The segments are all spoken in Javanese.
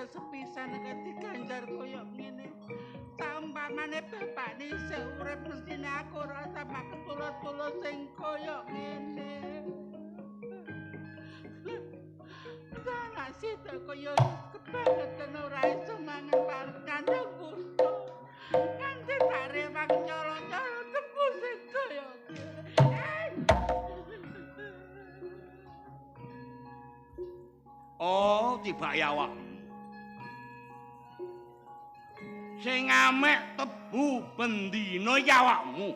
umure sepisan nek diganjar koyo ngene. Sampamane bapakne isih urip mestine aku ora sampe ketulus-tulus sing koyo ngene. Salah sida koyo kebangetan ora iso mangan parek kandang kudu. Kanthi tak rewang nyolong-nyolong tembus sing koyo Oh, tiba ya awak. Sing amek tebu bendina ya awakmu.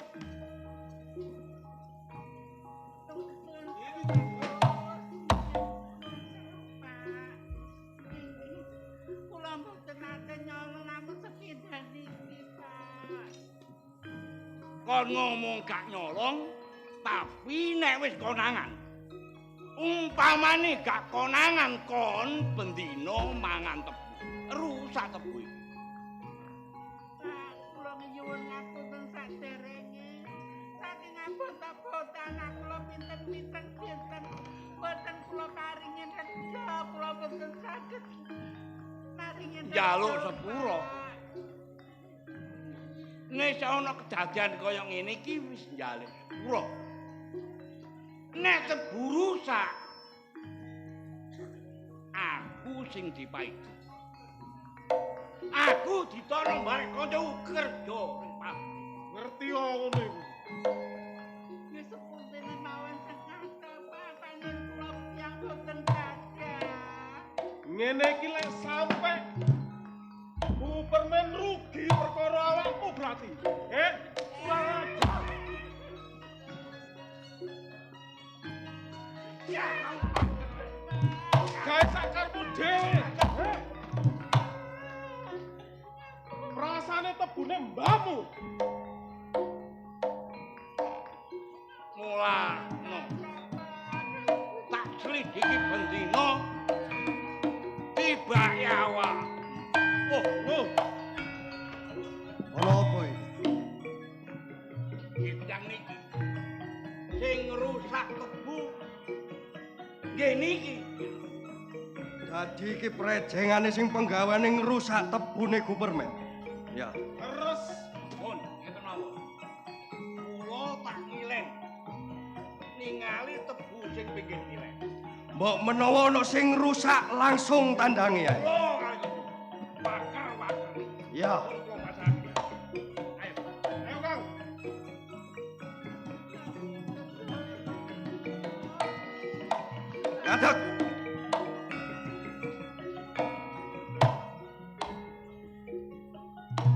Kula mboten nate nyolong namung sepindah niki, Pak. Kon ngomong gak nyolong, tapi nek wis konangan. Umpamane gak konangan kon bendina mangan tebu. Rusak tebu iki. Pak, kula nyuwun ngapunten saderenge. Saking abot-abotan kula pinten-pinten dinten boten kula paringin reja, kula boten saged paringin Njaluk sepuro. Nek ana kedadian kaya ngene iki wis njaluk sepuro. Nek tebu rusak, aku sing dipaiti. Aku ditolong barek kancaku kerja ning pabrik. Ngerti ngono iku. wis sepuntene mawon sekata Pak, panen kula tiyang boten gadah. Ngene iki lek sampe Superman rugi perkara awakmu berarti. Kurang ajar. Gawe sakarmu dhewe. Rasane tebune mbahmu. Mulane tak selidiki bendina tiba awak. Oh. Ana apa iki? Bidang niki sing rusak tebu nggih niki. Dadi iki prejengane sing penggaweane ngrusak tebune Gupermen. Ya. Terus Mun ngeten mawon. Kula tak ngilen ningali tebu sing pinggir ngilen. Mbok menawa ana sing rusak langsung tandangi ae. Kula kanggo bakar-bakar. Ya. Kula pasake. Ayo. ayo Kang. Kadak.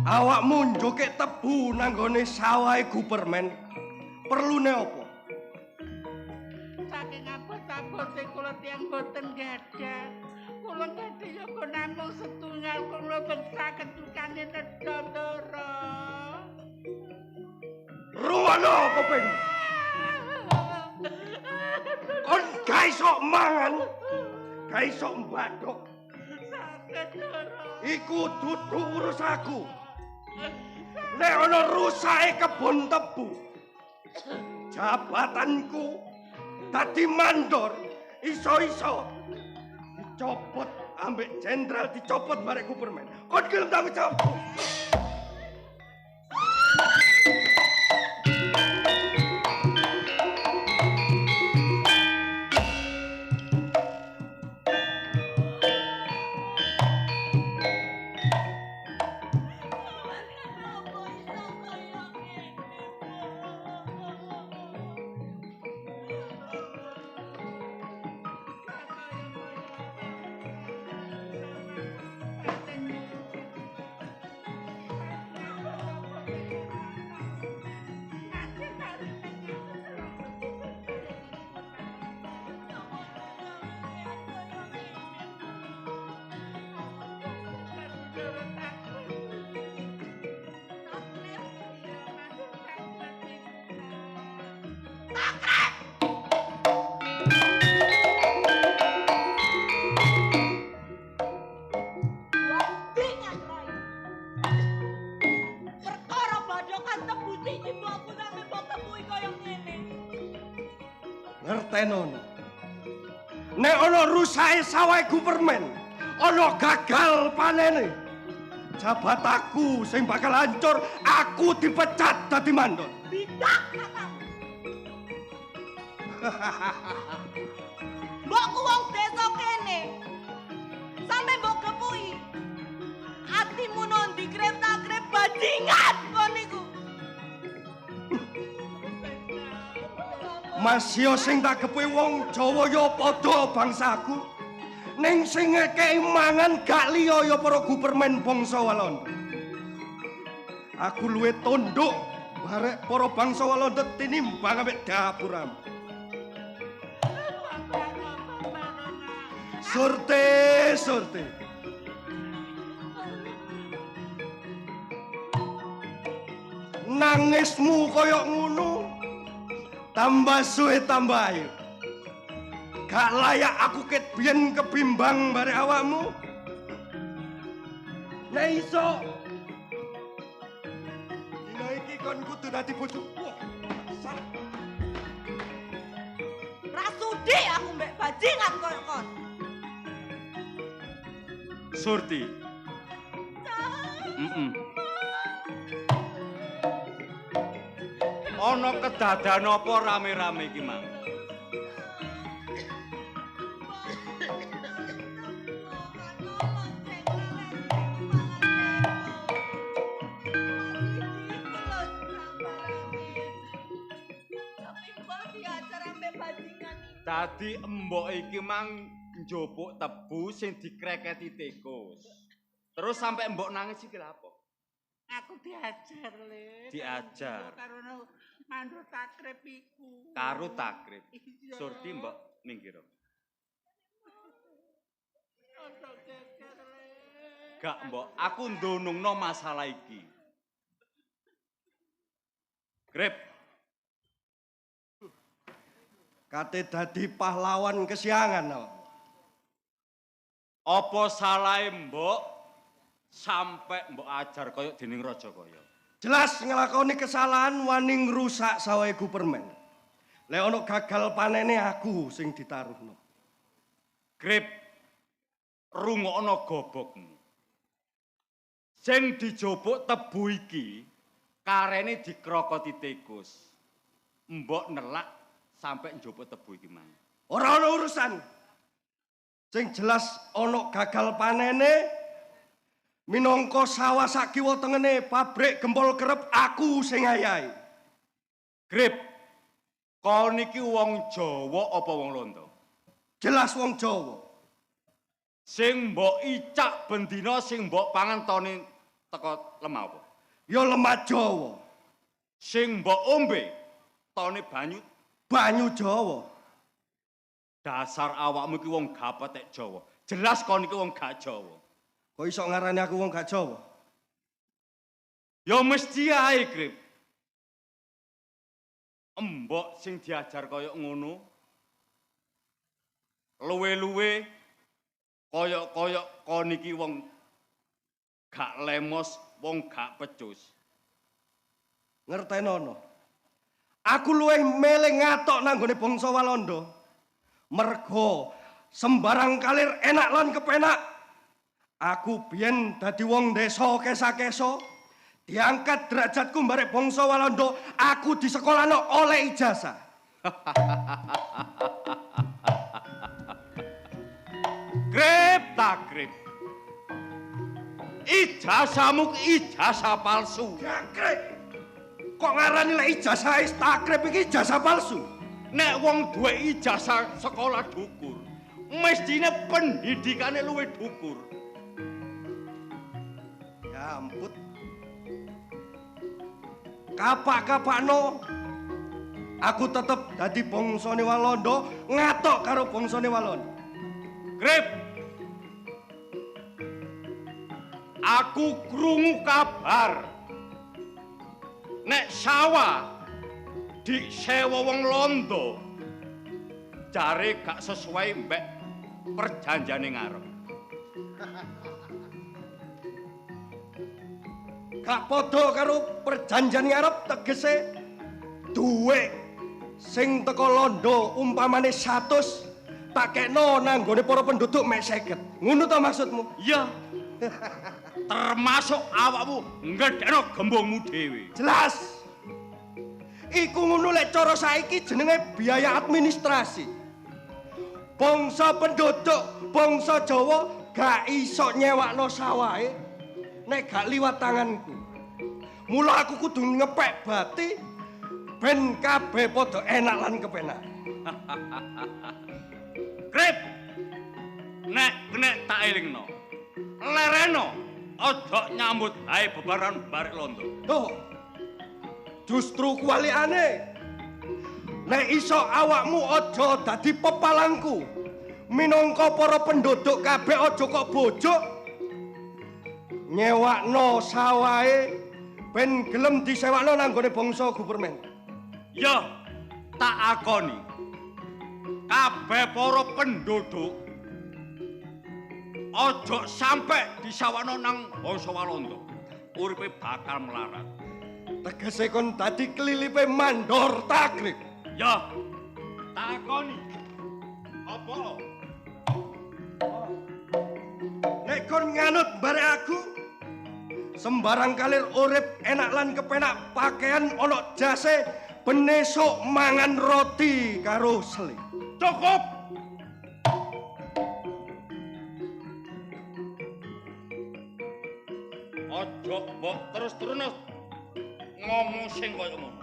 Awakmu njoket tebu nanggone sawahe Gupermen. Perlune apa? Saking abot-abote kula tiyang boten gadah. Kula gadah yoga namung setunggal kula boten saged tukane nedha-ndara. Ruwono kuping. Kon gak iso mangan. Gak iso mbadhok. Saged ndara. Iku dudu urus aku. Nek ana rusake kebon tebu, jabatanku dadi mandor, iso-iso dicopot ambek jenderal dicopot barek Gupermen. Kon gelem tanggung jawab. Ngertenono. Nek ana rusake sawahe Gupermen, ana gagal panene. Jabataku sing bakal hancur, aku dipecat dadi mandor. Bidak katamu. Mbok ku wong desa kene. Sampe mbok kepuki. Atimu nondi krep-krep bajingan kon niku. Masya sing tak kepuki wong Jawa ya padha bangsaku. Ning sing ngekeki mangan gak liya ya para gupermen bangsa Walanda. Aku luwih tunduk barek para bangsa Walanda tinimbang ambek dapuramu. Surti. Nangismu koyok ngono. Tambah suwe tambah ayu. Gak layak aku ket biyen kebimbang barek awakmu. Nek iso. Dina iki kon kudu dadi bojoku. Rasudi aku mbek bajingan koyo kon. Surti. Ana kedadan apa rame-rame iki, Mang? Dadi embok iki mang njupuk tebu sing dikreketi tikus. Terus sampai embok nangis iki lha apa? Aku diajar, Le. Diajar. Karo mandur takrib iku. Karo takrib. Iya. Surti mbok minggir. Ojo geger, Le. Gak mbok, aku ndunungno masalah iki. Grip. Kate dadi pahlawan kesiangan awak. Apa salahe mbok sampai mbok ajar koyo dening raja kaya? Jelas ngelakoni kesalahan wani ngrusak sawahe gupermen. Lek ana gagal panene aku sing ditaruhno. Grip. Rungokno gobokmu. Sing dijupuk tebu iki karene dikrokoti tikus. Mbok nelak sampai njupuk tebu iki mang. Ora ana urusan. Sing jelas ana gagal panene minangka sawah sak kiwa tengene pabrik gempol kerep aku sing ayahi. Grip. Kon iki wong Jawa apa wong Londo? Jelas wong Jawa. Sing mbok icak bendina sing mbok pangan tone teko lemah apa? Ya lemah Jawa. Sing mbok ombe tone Banyu Jawa. Dasar awakmu iki wong gapetek Jawa. Jelas kon iki wong gak Jawa. Kok iso ngarani aku wong gak Jawa? Ya mesti ae, Grip. Embok sing diajar kaya ngono. Luwe-luwe kaya kon iki wong gak lemos, wong gak pecus. Ngertenono. Aku luwih meleh ngatok nang gone bangsa Walanda. Mergo sembarang kalir enak lan kepenak. Aku biyen dadi wong desa kesa-kesa, diangkat derajatku barek bangsa Walanda, aku disekolahno oleh ijazah. Grip tak grip. Ijazahmu ijazah palsu. Jangkrik. Kok ngarani lek ijazah takrib iki ijazah palsu? Nek wong duwe ijazah sekolah dukur, mestine pendidikane luwih dukur. Ya ampun. Kapak-kapakno aku tetep dadi bangsane Walanda, ngatok karo bangsane Walanda. Grip. Aku krungu kabar nek sawah disewa wong Londo jare gak sesuai mbek perjanjiane ngarep. Gak padha karo perjanjian ngarep tegese duwe sing teko Londo umpamane 100 tak kekno nanggone para penduduk mek 50. Ngono ta maksudmu? Iya. Termasuk awakmu ngedekno gembongmu dhewe. Jelas. Iku ngono lek cara saiki jenenge biaya administrasi. Bangsa penduduk, bangsa Jawa gak iso nyewakno sawahe nek gak liwat tanganku. Mula aku kudu ngepek bati ben kabeh padha enak lan kepenak. Krip. Nek tak elingno. Lereno aja nyambut hae bebaran barek londo. Tuh. Justru kuwalikane. Nek iso awakmu aja dadi pepalangku. Minangka para penduduk kabeh aja kok bojok. Nyewakno sawahe ben gelem disewakno nanggone bangsa Gupermen. Ya, tak akoni. Kabeh para penduduk aja sampe disawakno nang bangsa Walanda. Uripe bakal melarat. Tegese kon dadi kelilipe mandor takrib. Ya, tak akoni. Apa? Nek kon nganut barek aku, sembarang kalir urip enak lan kepenak pakaian ana jase ben esuk mangan roti karo sele. Cukup. Ojo mbok terus-terus ngomong sing kaya ngono.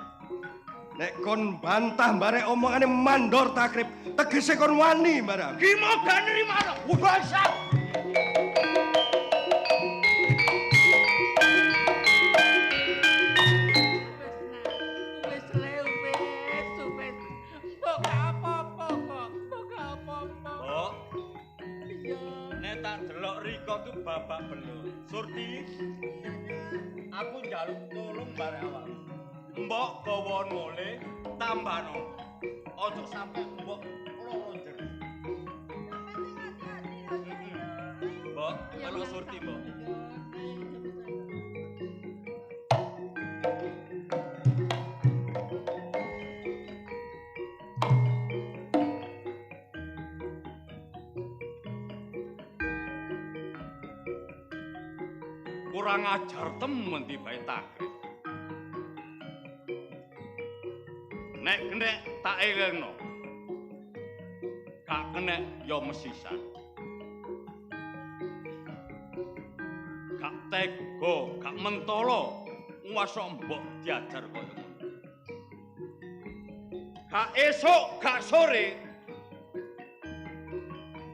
Nek kon bantah barek omongane mandor takrib, tegese kon wani barang. Ki mau gak nrimano. Wah, Wis le wis. Mbok gak apa-apa kok. Mbok gak apa-apa. Mbok, Iya. nek tak delok Riko ku babak belur. Surti, aku njaluk tolong barek awak. Mbok gawa mule tambano. Ojo sampe mbok loro jero. Mbok, melu surti, Mbok. Kurang ajar temen tibae takrib. Nek kenek tak elingno. Gak kenek ya mesisan. Gak tega, gak mentolo nguwasa mbok diajar kaya ngono. Gak esuk, gak sore.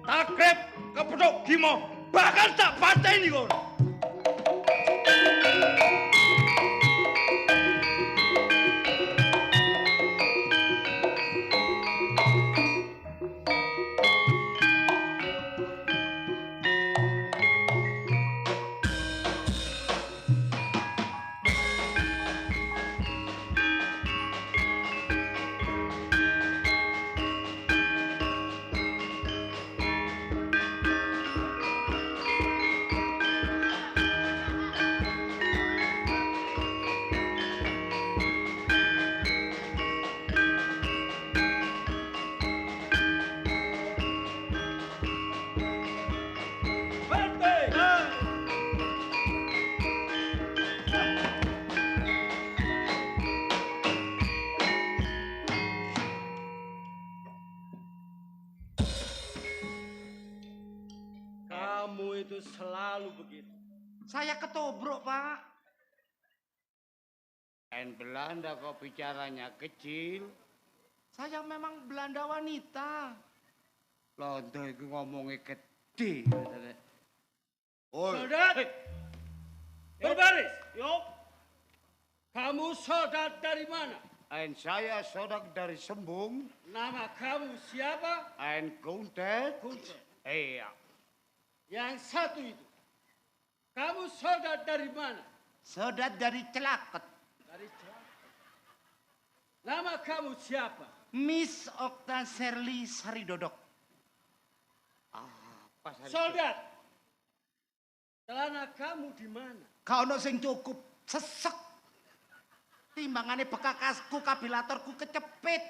Takrib kepethuk Gimo bakal tak pateni kono. Kamu itu selalu begitu. Saya ketobrok, Pak. Belanda kok bicaranya kecil. Saya memang Belanda wanita. Londo itu ngomongnya gede. Oi. Soldat! Berbaris! Yuk! Kamu soldat dari mana? Saya saudara dari Sembung. Nama kamu siapa? Kuntet. Kuntet. Iya. Yang satu itu. Kamu soldat dari mana? Saudara dari Celaket. Dari Jawa. Nama kamu siapa? Miss Okta Serli Saridodok. Pas hari Soldat! Celana kamu di mana? Kau no sing cukup sesek. Timbangane bekakasku kabilatorku kecepit.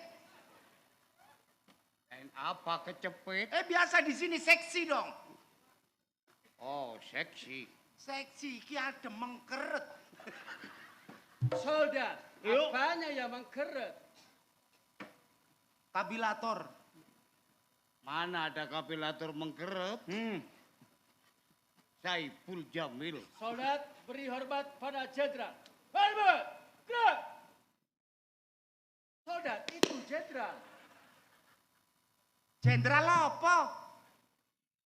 Apa kecepit? Biasa di sini seksi dong. Oh, seksi. Seksi, ki ada mengkeret. Soldat, Yuk. apanya yang mengkeret? Kabilator. Mana ada kapilator mengkeret? Saiful Jamil. Soldat, beri hormat pada jenderal. Hormat! Gerak! Soldat, itu jenderal. Jenderal apa?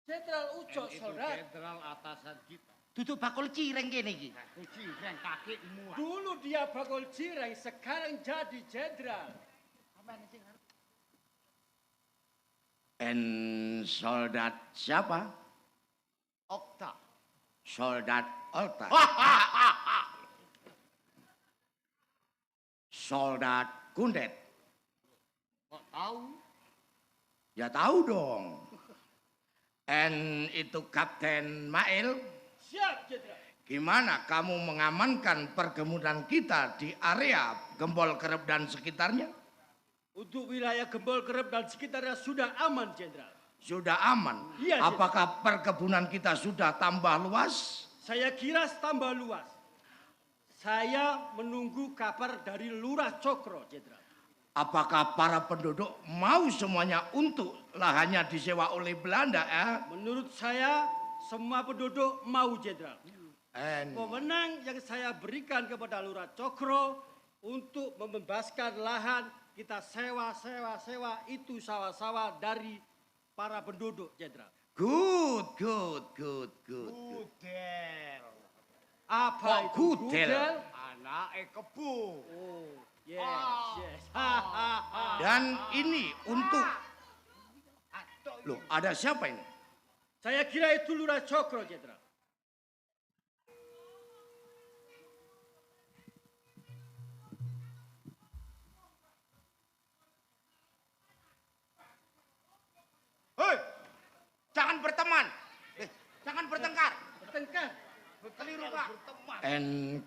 Jenderal Ucok, soldat. Jenderal atasan kita. Duduk bakul cireng kene iki. Cireng kakimu. Dulu dia bakul cireng, sekarang jadi jenderal. Soldat siapa? Okta. Soldat Okta. Soldat Kundet. Kok tahu? Ya tahu dong. Itu Kapten Mail. Siap, jenderal. Gimana kamu mengamankan perkebunan kita di area Gembol Kerep dan sekitarnya? Untuk wilayah Gembol Kerep dan sekitarnya sudah aman, jenderal. Sudah aman? Iya, Jenderal. Apakah perkebunan kita sudah tambah luas? Saya kira tambah luas. Saya menunggu kabar dari Lurah Cokro, jenderal. Apakah para penduduk mau semuanya untuk lahannya disewa oleh Belanda? Menurut saya, semua penduduk mau, jenderal. And Pemenang yang saya berikan kepada Lurah Cokro untuk membebaskan lahan, kita sewa itu sawah-sawah dari para penduduk, jenderal. good. Udel. Apa Kok itu gudel? Anake kebo. Oh, yes. Ha. Dan ini untuk... Loh, ada siapa ini? Saya kira itu Lurah Cokro, jenderal. Hei, jangan berteman. Jangan bertengkar. Bertengkar. Keliru, Pak.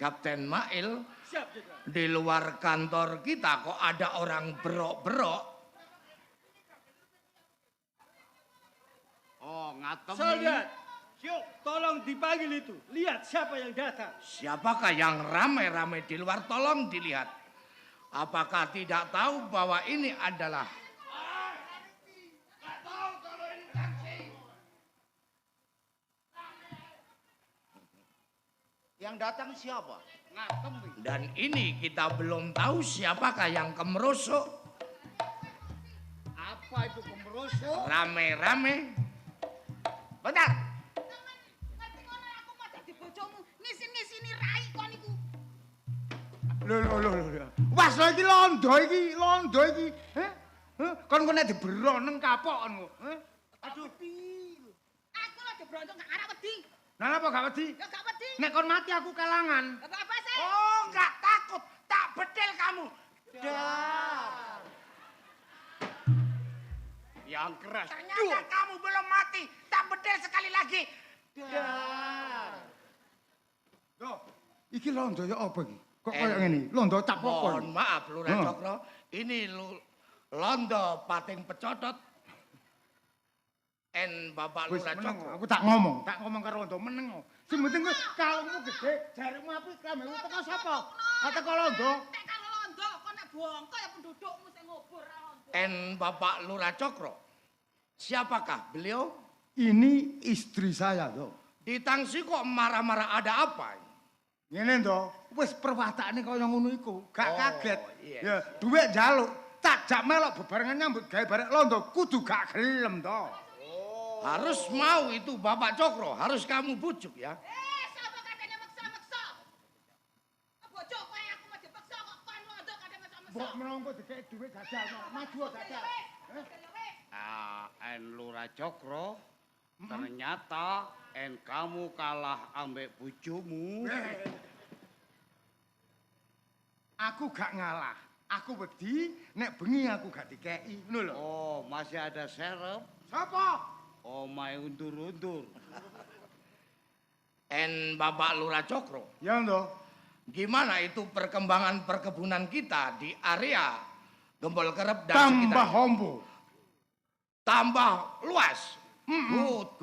Kapten Mail, Siap, jenderal. di luar kantor kita kok ada orang berok-berok. Oh, ngatem. Soldat, tolong dipanggil itu. Lihat siapa yang datang. Siapakah yang ramai-ramai di luar? Tolong dilihat. Apakah tidak tahu bahwa ini adalah... Yang datang siapa? Ngatem. Dan ini kita belum tahu siapakah yang kemerosok. Apa itu kemerosok? Rame-rame. Bentar. Ngerti ngono aku mau dadi bojomu. Ngisin-ngisini rai kon iku. Lho. Wes lho iki londo iki. Heh? Kon nek diberok nang kapok kon. Heh? Aduh. Aku lho dibrontok gak arep wedi. Nah apa gak wedi? Ya gak wedi. Nek kon mati aku kalangan. Apa sih? Oh, nggak takut. Tak bedel kamu. Dar. Yang keras. Ternyata kamu belum mati. Tak bedel sekali lagi. Dar. Loh, iki londo ya apa iki? Kok koyo ngene? Londo cap apa? Mohon maaf, Lurah Hah? Cokro. Ini londo pating pecotot. Bapak Wis Lurah meneng, Cokro. aku tak ngomong karo londo meneng. Sing penting kowe kalungmu gede, jarimu apik, klamemu teko sapa? Teko londo. Nek karo londo kon nek bongko ya pendudukmu sing ngubur ra londo. Bapak Lurah Cokro. Siapakah beliau? Ini istri saya, toh. Di tangsi kok marah-marah, ada apa? Ngene toh, wis perwatane kaya ngono iku, gak Oh, kaget. yes. Ya, dhuwit njaluk, tak jak melok bebarengan nyambut gawe barek londo, kudu gak gelem toh. Harus mau itu Bapak Cokro, harus kamu bujuk ya. Sapa katanya meksa-meksa? Bojo kowe aku mau dipeksa kok kon londo kadang meksa-meksa. Mbok menunggu dikek dhuwit jajal, maju jajal. Lurah Cokro, ternyata kamu kalah ambek bojomu. Aku gak ngalah. Aku wedi nek bengi aku gak dikeki, ngono lho. Oh, masih ada serep. Sapa? Oh, main undur-undur. Bapak Lurah Cokro, Ya toh. gimana itu perkembangan perkebunan kita di area Gembol Kerep dan Tambah sekitar? hombo. tambah luas. Good.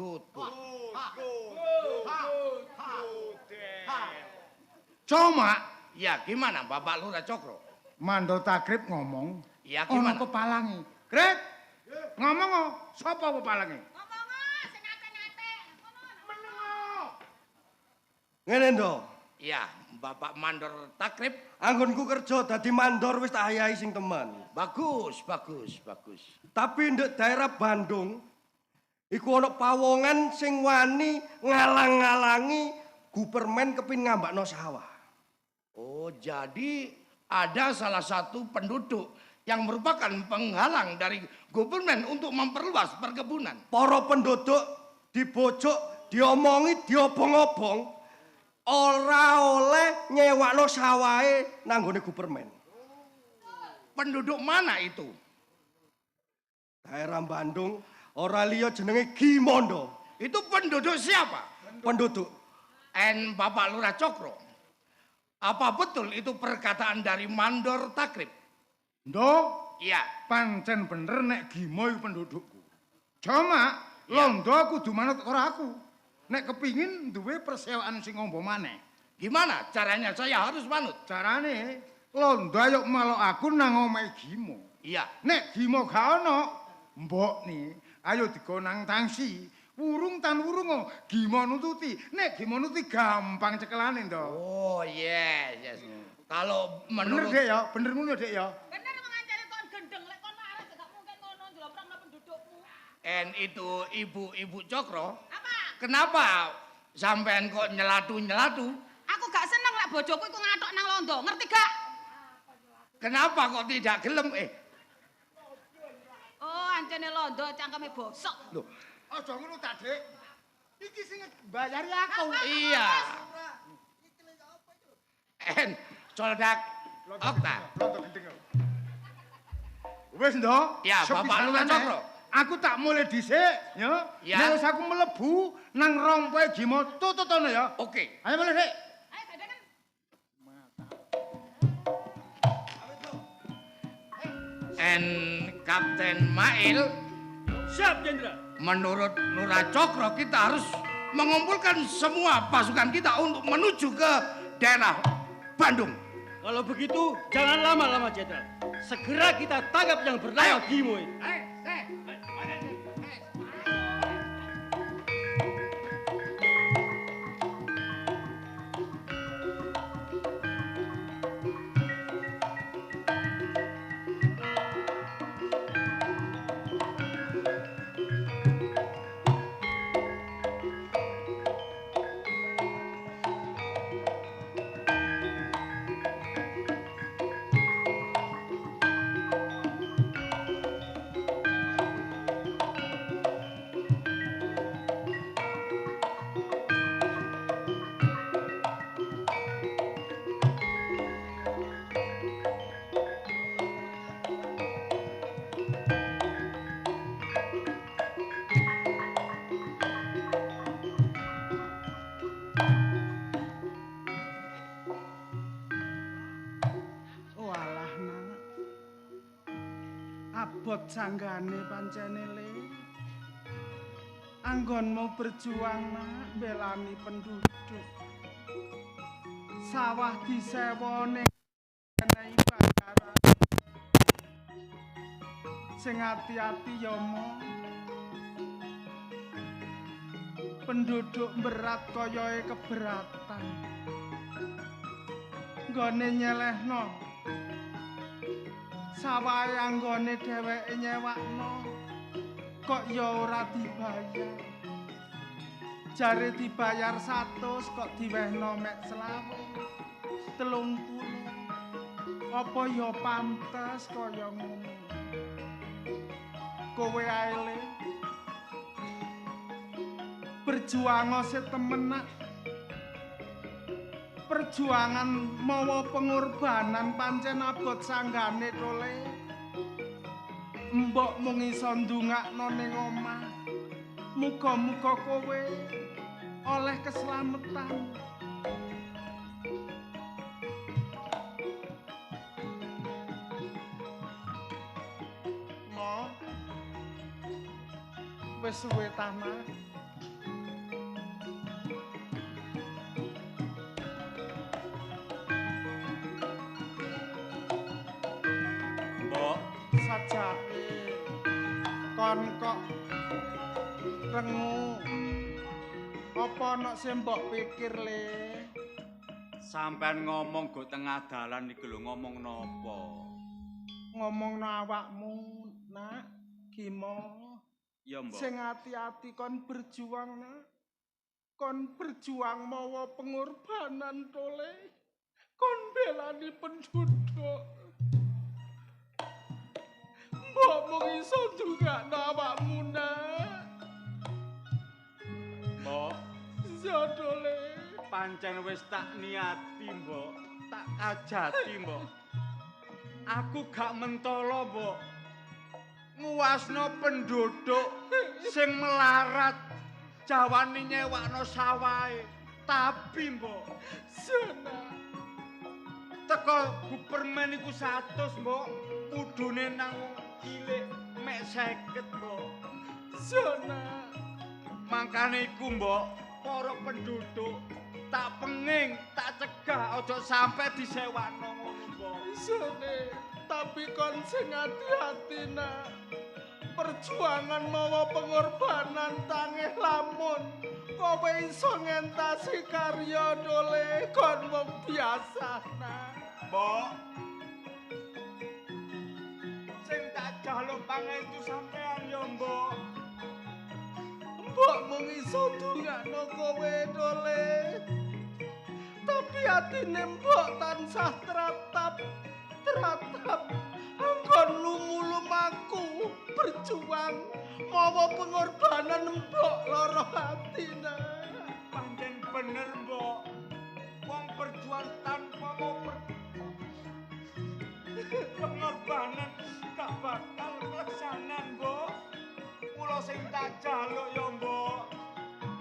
Cuma Ya gimana Bapak Lurah Cokro? Mandor Takrib ngomong, Ya ana gimana? pepalange. Krip. Ngomong kok, sapa pepalange? Sing ate-ate. Ngene ndo. Ya, Bapak Mandor Takrib. Anggonku kerja dadi mandor wis tak ayahi sing teman. Bagus. Tapi ndek daerah Bandung iku ana pawongan sing wani ngalang-ngalangi Gupermen kepin ngambakno sawah. Oh, jadi ada salah satu penduduk yang merupakan penghalang dari Gupermen untuk memperluas perkebunan. Para penduduk dibojok, diomongi, diobong-obong ora oleh nyewakno sawahe nang nggone Gupermen. Penduduk mana itu? Daerah Bandung ora liya jenenge Gimondo. Itu penduduk siapa? Penduduk Bapak Lurah Cokro. Apa betul itu perkataan dari Mandor Takrib? Nduk, Iya. pancen bener nek Gimo iku pendudukku. Cuma londo kudu manut karo aku. Nek kepingin duwe persewaan sing ngombo maneh. Gimana caranya saya harus manut? Carane londo ayo melok aku nang omahe Gimo. Iya. Nek Gimo gak ono, mbok nih ayo dikonang tangsi. Wurung tan wurung Gimo nututi. Nek Gimo nututi gampang cekelane to. Oh, yes. Kalau Bener menurut Dek ya, bener ngono Dek ya. Bener mengancani kon gendeng lek kon arek gak mungkin ngono njlomprokno pendudukmu. itu ibu-ibu Cokro, Apa? kenapa sampean kok nyelatu-nyelatu? Aku gak seneng lek bojoku iku ngatok nang londo, ngerti gak? Kenapa kok tidak gelem? Oh, ancene londo cangkeme bosok. Loh, Aja ngono ta, Dik. Iki sing bayari aku. iya. Coldak Okta. Londo gendeng. Wis ndo. Ya, Bapak Lurah Cokro. Aku tak mulai dhisik, ya. Ya. Nek wis aku mlebu nang rompoe Gimo tututono ya. Oke. Ayo mulai, Dik. Ayo gadengan. Kapten Mail, Siap, Jenderal. menurut Lurah Cokro kita harus mengumpulkan semua pasukan kita untuk menuju ke daerah Bandung. Kalau begitu, jangan lama-lama, Jenderal. Segera kita tangkap yang bernama Gimo ini. Walah nak, abot sanggane pancene le. Anggonmu berjuang nak, belani penduduk. Sawah disewone ngenai bayaran. Sing hati-hati ya mo. Penduduk berat koyoe keberatan. Nggone nyelehno sawahe anggone dheweke nyewakno kok ya ora dibayar. Jare dibayar 100 kok diwehno mek 20, 30. Apa ya pantes kaya ngono? Kowe ae le berjuang setemenak. Perjuangan mawa pengorbanan pancen abot sanggane tole. Mbok mung iso ndongakno ning omah. Muga-muga kowe oleh keselamatan. Mo, wis suwe tanah. Mbok, Sajake kon kok rengu. Apa ana sing mbok pikir le? sampean ngomong go tengah dalan iki lho ngomong napa? Ngomongno awakmu, Nak. Gimo. Ya, Mbok. Sing ati-ati kon berjuang, Nak. Kon berjuang mawa pengorbanan tole. Kon belani penduduk. Mbok mung iso ndungakno awakmu, Nak. Mbok, Jodole. pancen wis tak niati, Mbok. Tak ajati, Mbok. Aku gak mentolo, Mbok. Nguwasno penduduk sing melarat, jawane nyewakno sawahe. Tapi, Mbok, Sena. teko Gupermen iku 100, Mbok. Pudune nang wong cilik mek 50, Mbok. Sena. Mangkane iku, Mbok, para penduduk tak penging, tak cegah aja sampe disewakno ngono, Mbok. Sene. Tapi kon sing hati-hati, Nak. Perjuangan mawa pengorbanan tangih lamun kowe iso ngentasi karya dole kon wong biasa, Nak. Mbok. Sing tak jaluk pangestu sampean ya, Mbok. Mbok mung iso ndongakno kowe dole. Tapi atine mbok tansah teratap anggon lumu-lumaku berjuang mawa pengorbanan mbok lara hati, Nak. Pancen bener, Mbok. Wong berjuang tanpa mau pengorbanan gak bakal kelaksanan, Mbok. Kula sing tak jaluk ya, Mbok.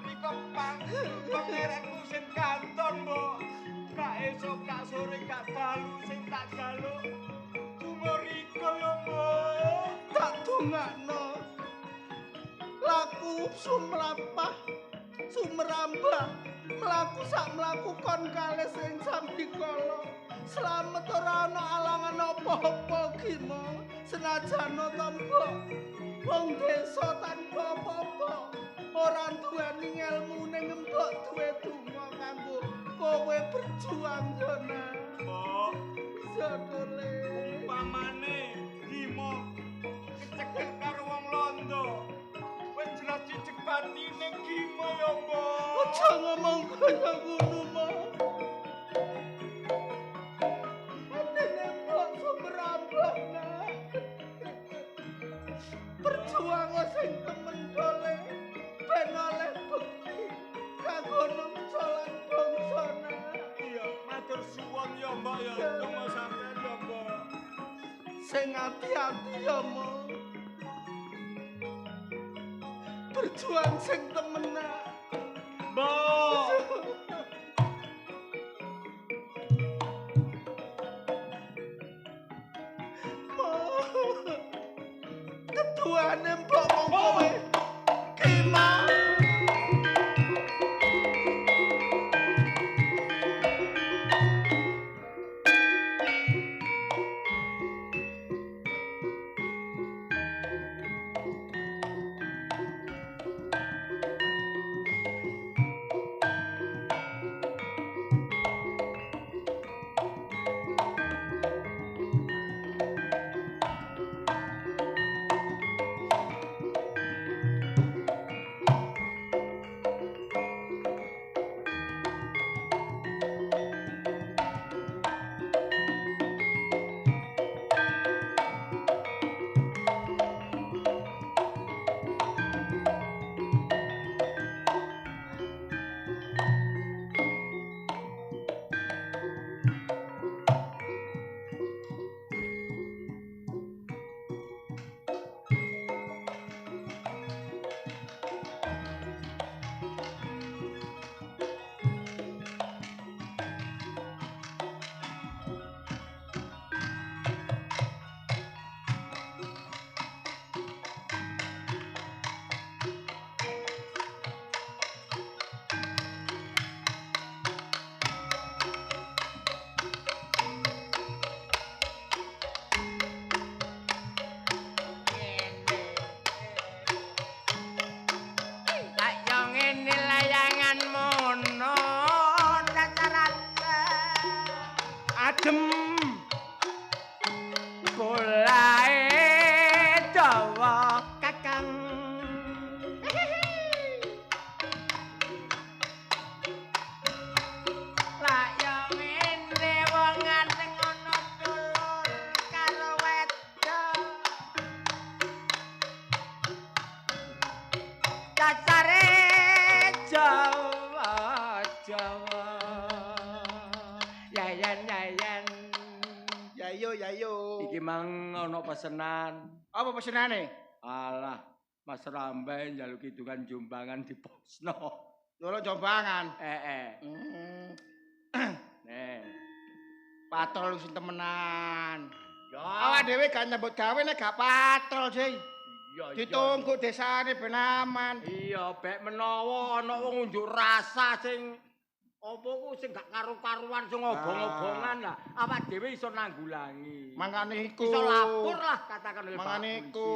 Nika pangeranku sing kanton, Mbok. Gak esuk, gak sore, gak dalu sing tak jaluk. Umur iko ya, Mbok. Tak dongakno laku sumlampah sumrambah mlaku sak mlaku kon kalih sing sambikala slamet ora ana alangan apa-apa Gimo senajan tombo wong desa tanpa apa-apa ora duweni ngelmu ning mbok duwe donga kanggo kowe berjuang jona Mbok, jodole umpamane Gimo kecekel karo wong londo. Wis jelas cicek batine Gimo ya, Mbok. aja ngomong kaya ngono mah atine mbok sumrambah Nak berjuang sing temen dole ben oleh bukti kanggo nungso lan bangsa Nak. Iya, matur suwun ya, Mbok ya. Donga sampeyan ya, Mbok. Sing ati-ati ya mo berjuang sing temenan Mbok. mo ketuane mbok wong kowe Gimana Jawa. Yayan. Yayo. Iki mang ana pesenan. Apa pesenane? Alah, Mas Rambai njaluk hitungan jumbangan di posno. Loro jombangan. Nih. Patrol sing temenan. Ya. Awak dhewe gak nyambut gawe nek gak patrol, Sing. Iya. Ditunggu desane ben aman. Iya, bek menawa ana wong unjuk rasa sing apa ku sing gak karu-karuan sing obong-obongan lah. Awak dhewe iso nanggulangi. Mangane iku. Iso lapor lah katakan oleh Pak Mangane iku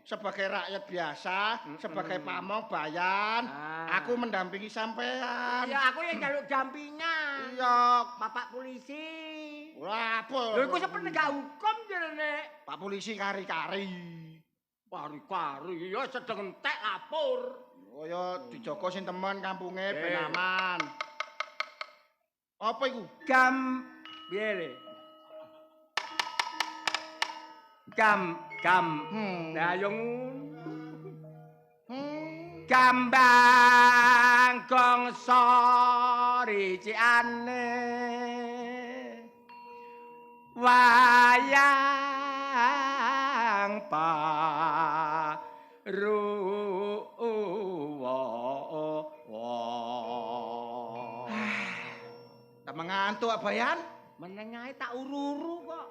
sebagai rakyat biasa, sebagai pamong bayan, aku mendampingi sampean. Ya aku yang jaluk dampingan. Iya, Bapak polisi. ora apa. Lho iku penegak hukum jane. Pak polisi kari-kari. Kari-kari ya sedeng entek lapor. Oh ya dijogo sing temen kampunge ben Eh. aman. Apa iku? Piye le? Gam. Nah yo Gambang gongso riciane wayang Ngantuk abayan? Menengae tak ururu kok.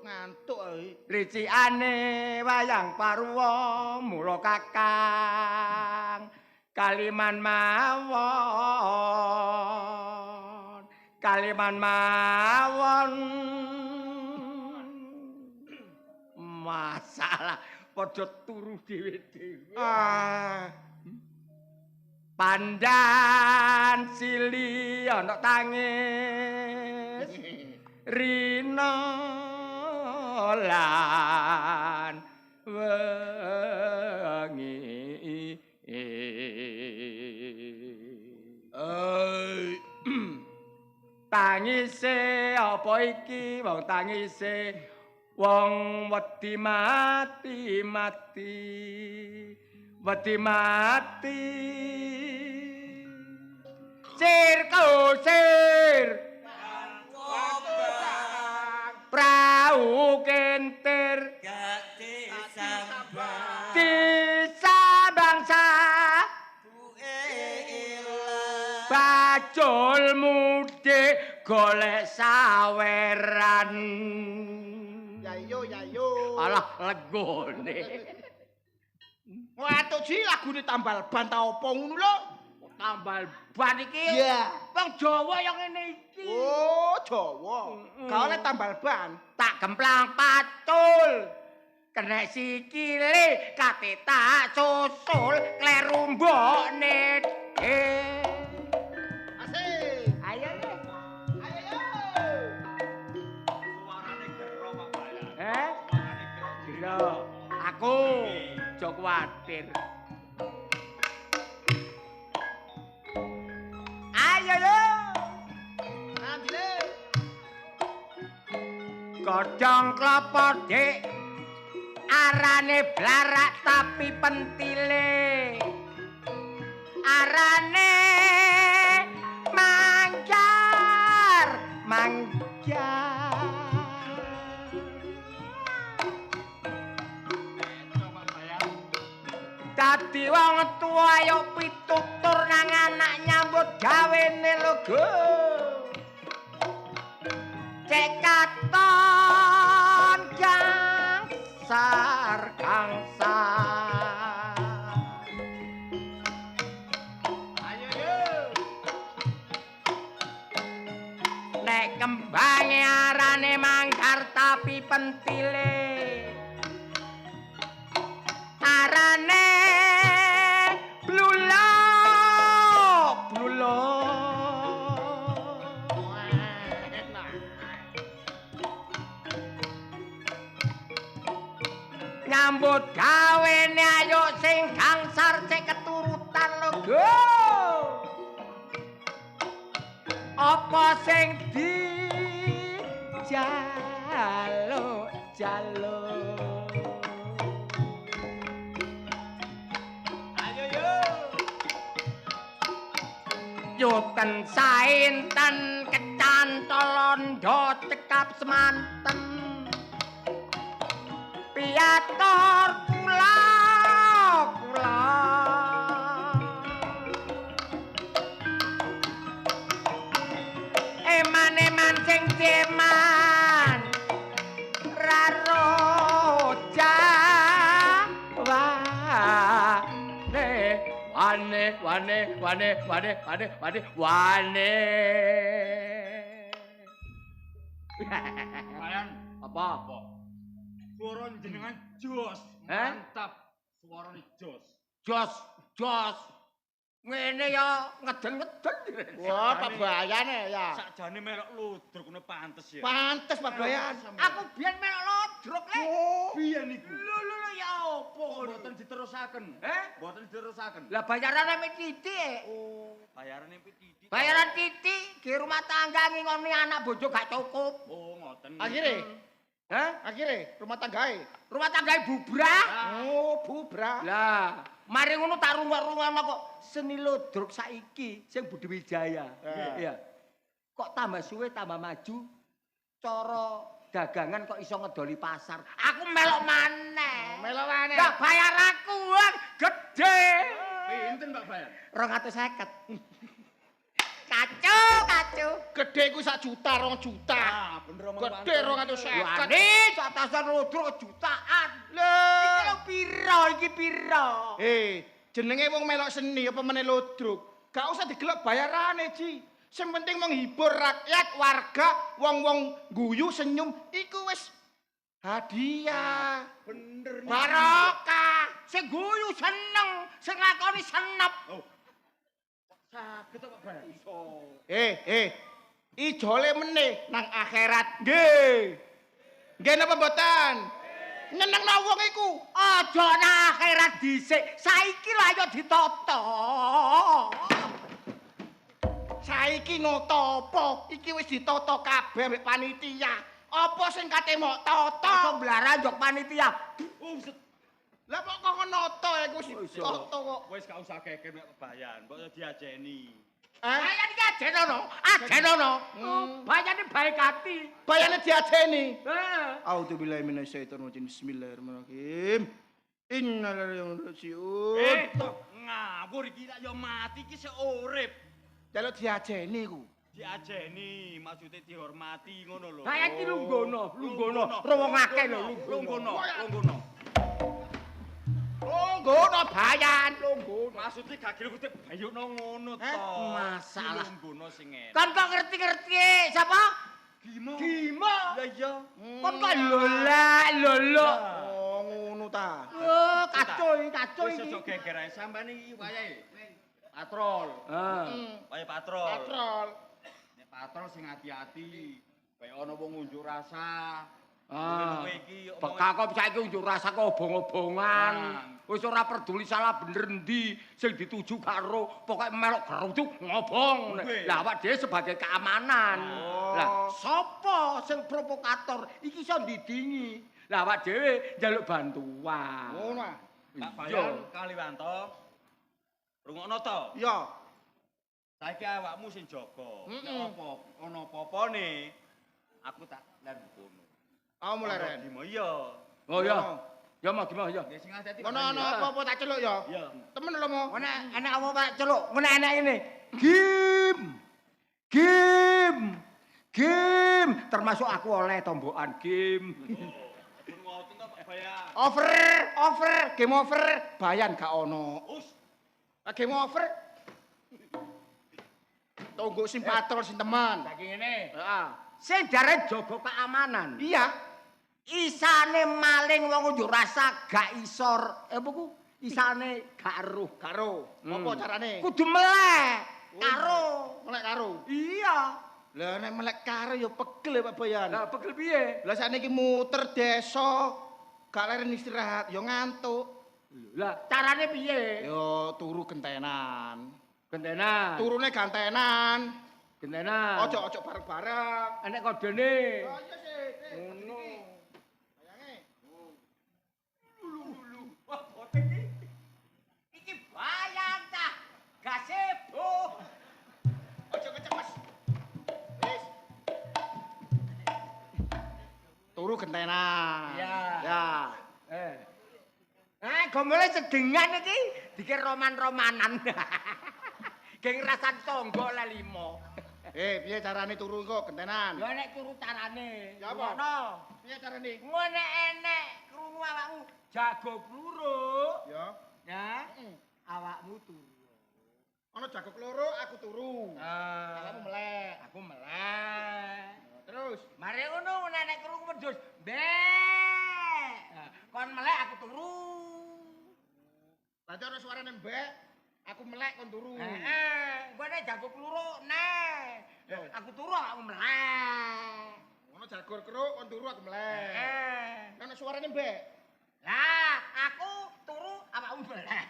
Ngantuk ae. Ricikane wayang parwa mula kakang kaliman mawon masalah padha turu dhewe-dhewe. Pandan sili ana tangis rina lan wengi tangise apa iki wong tangise wong wedi mati sir prau kentir disabangsa bajul mudik golek saweran Yayo. alah legone Watuk ji lagune tambal ban ta opo ngono lho? tambal ban iki Iya. wong Jawa yang ngene iki Oh, Jawa. Gak oleh tambal ban. tak gemplang patul kena sikile kate tak susul kleru mbokne Asik. ayo le Ayo. suarane gero Pak Bayan suarane gero aku aja kuwatir ayo le Andile. godhong klapa dik arane blarak tapi pentile arane mangjar dadi wong tuwa yo pitutur nang anak nyambut gawene lho Go cek katon gangsar Ayo yo. nek kembange arane manggar tapi pentile arane blulo nyambut gawene ayo sing gangsar cek keturutan lho Go apa sing di jaluk Ayo yo. Yuten sainten kecantolondo cekap semanten piator kula eman-eman sing ceman raroja wane. Bayan, Apa? suara jenengan jos, Eh? mantap. Suarane jos. Jos. Ngene ya ngeden-ngeden. Wah, Pak Bayane ya. Sakjane melok ludruk ngono pantes ya. Pantes Pak Bayan. Aku biyen melok lodruk le. Biyen niku. Lho ya apa? Mboten diterusaken. Mboten diterusaken. Lah bayarane mek titik. Oh, bayarane pititik. Bayaran titik di rumah tangga ngingoni anak bojo gak cukup. Oh, ngoten. Akhire, Hah? akhire rumah tanggae. Rumah tangga bubrah. Oh, bubra. Lah, mari ngono tak rungok-rungokno kok seni lodruk saiki sing Budi Wijaya. Iya. Kok tambah suwe tambah maju. Cara dagangan kok iso ngedoli pasar. Aku melok maneh. Melok maneh. Gak bayar aku gede. Pinten Pak Bayan? 250. Kacu. Gede ku 1 juta, 2 juta. Ah, bener omong Gede 250. Wani, atasan lodruk jutaan. Iki lho piro? Jenenge wong melok seni apa meneh lodruk. Gak usah digelok bayarane, Ji. Sing penting menghibur rakyat, warga, wong-wong guyu senyum iku wis hadiah. Bener. Barokah. Sing guyu seneng, sing lakoni senep. Saged Pak Bayan. Iso. Ijole meneh nang akhirat. Nggih. Nggih napa mboten? Nyenengno wong iku. Aja nang akhirat dhisik. Saiki lho ayo ditata. Saiki nata apa? Iki wis ditata kabeh mbek panitia. Apa sing kate mok tata? Kok blara njok panitia. Lah kok nata iku wis ditata kok. Wis gak usah keken Pak Bayan, mbok diajeni. Bayan iki ajenono. Bayane baik hati. Bayane diajeni. Heeh. A'udzubillahi minasyaitonir rajim. Bismillahirrahmanirrahim. Innalillahi wa inna ilaihi raji'un. Tok ngawur iki lak yo mati iki sik urip. Jaluk diajeni ku. Diajeni, maksudnya dihormati ngono lho. Bayan iki lunggono. Rowong akeh lho Lunggono. Lunggono bayan, lunggono. Maksudnya gak gelem kutip bayukno ngono to. Masalah. Lunggono sing enak. Kan kok ngerti-ngerti siapa? Gimo. Lah iya. Kon kok lolo. Oh, ngono ta. Oh, kacau Wis iki. aja geger ae sampean iki wayahe. Patrol. Wayahe patrol. Patrol. Nek patrol sing hati-hati. Kayak ana wong unjuk rasa. Ah. Kowe iki Bekak kok saiki unjuk rasa kok obong-obongan. Wis ora peduli salah bener ndi sing dituju karo pokoke melok geruduk ngobong. Lah awak dhewe sebagai keamanan. Lah sapa sing provokator iki iso ndidingi. Lah awak dhewe njaluk bantuan. Ngono ah. Pak Bayan Kaliwanto. Rungokno to. Iya. Saiki awakmu sing jaga. Nek apa ana apa-apane aku tak lan kono. Aku mulai ren. Gimo iya. Oh iya. Ya mau gimana ya? Nggih sing ati. Ngono ana apa-apa tak celuk ya. Iya. Temen lho mo. Enak apa Pak celuk? Ngene enak ini. Game. Termasuk aku oleh tombokan game. Pun ngoten to Pak Bayan. Over. Game over. Bayan gak ono. Game over. Tunggu sing patrol sing teman. Saking ngene. Heeh. Sing jare jaga keamanan. Iya. Isane maling wong unjuk rasa gak isor. Apa ku? Isane gak eruh. Karo. Apa carane? Kudu melek karo. Melek karo. Iya. Lah nek melek karo ya pegel ya Pak Bayan. Lah pegel piye? Lah sakniki muter desa gak leren istirahat ya ngantuk. Lah carane piye? Ya turu gentenan. Gentenan. Turune gantenan. Gentenan. Ojo bareng-bareng. Enek kodene. Oh iya sih. Ngono. Bayange. Wah, boten iki. Iki bayang ta. Gazebo. turu gentenan. Iya. Ya. Gomole sedengan iki dikira roman-romanan. Geng rasan tangga le 5. Piye carane turu kok gentenan? Ya nek turu carane. Ya apa? Ngono. Piye carane? Ngene enek krungu awakmu jago pluruk. Ya. Ya. Awakmu turu. Ana jagok loro aku turu. Awakmu melek. Aku melek. Terus Mari ngono nek krungu wedhus. Mbek. Kon melek aku turu. berarti ana suarane mbek, aku melek kon turu. Gua nek jago pluruk nek. Aku turu awakmu melek. Ono jagor keruk kon turu aku melek. Ana suarane mbek. Lah, aku turu awakmu melek.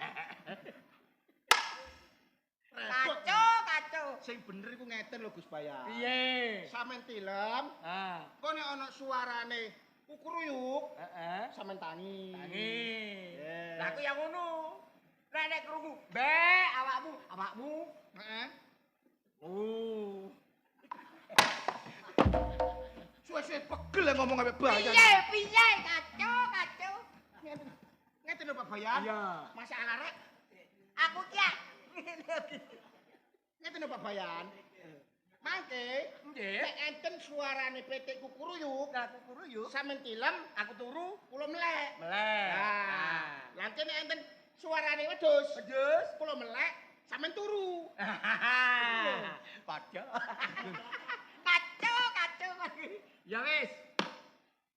Kacau. Sing bener iku ngeten lho Gus Bayan. Piye? Sampeyan tilem, kok nek ana suarane kukuruyuk, sampeyan tangi. Lah aku yang ngono. Nek krungu, "Mbek, awakmu." Heeh. Oh. Suwe-suwe pegel ya ngomong ambek Bayan. Piye? Kacau. Ngeten lho Pak Bayan. Iya. Masa arek Aku ki ngeten lho Pak Bayan. Mangke, nggih. nek enten suarane petik kukuruyuk, Lah kukuruyuk. sampeyan tilem, Aku turu kula melek. melek. Nah, lanjut nek enten suarane wedhus, kula melek, sampeyan turu. Padha. Kacau. Ya wis.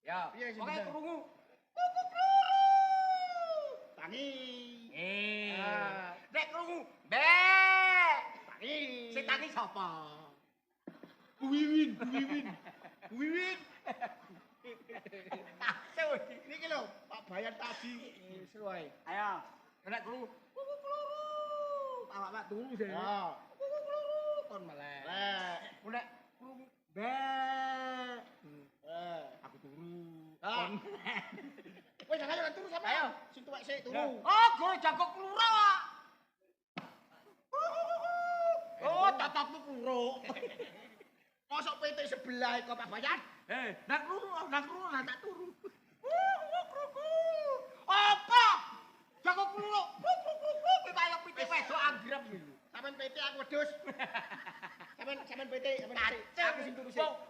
Ya, Piye sing pokoke bener? krungu. Tangi. Nek krungu, "Mbek." Tangi. Sing tangi sapa? Wiwin. Kacau iki. Niki lho, Pak Bayan tadi seru ae. Ayo, nek krungu. Awak turu sih. Ya, Kon melek. lek. Nek krungu, "Mbek." Aku turu. Ah. Wis ayo turu sampe. Ayo. Sing tuwek sik turu. Oh, gore jago kluruk. Oh, tatapmu kluruk. Mosok petik sebelah kok Pak Bayan? Nak kluruk nak tak turu. Apa? Jago kluruk. Kaya pitik wedok anggrem iki. Sampeyan petik aku wedhus. Sampeyan petik. Aku sing turu sik. Kluruk.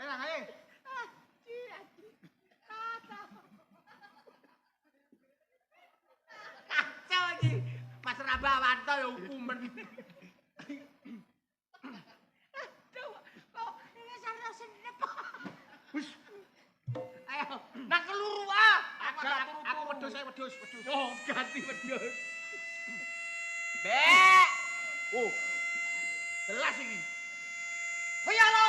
Enak ae. Kacau iki. Mas Rabawanto ya hukumen. Aduh, kok ini sarana senep. Ayo, nak keluru ah. Aku wedhus. Oh, ganti wedhus. Bek. Oh. Jelas iki. Kaya lo.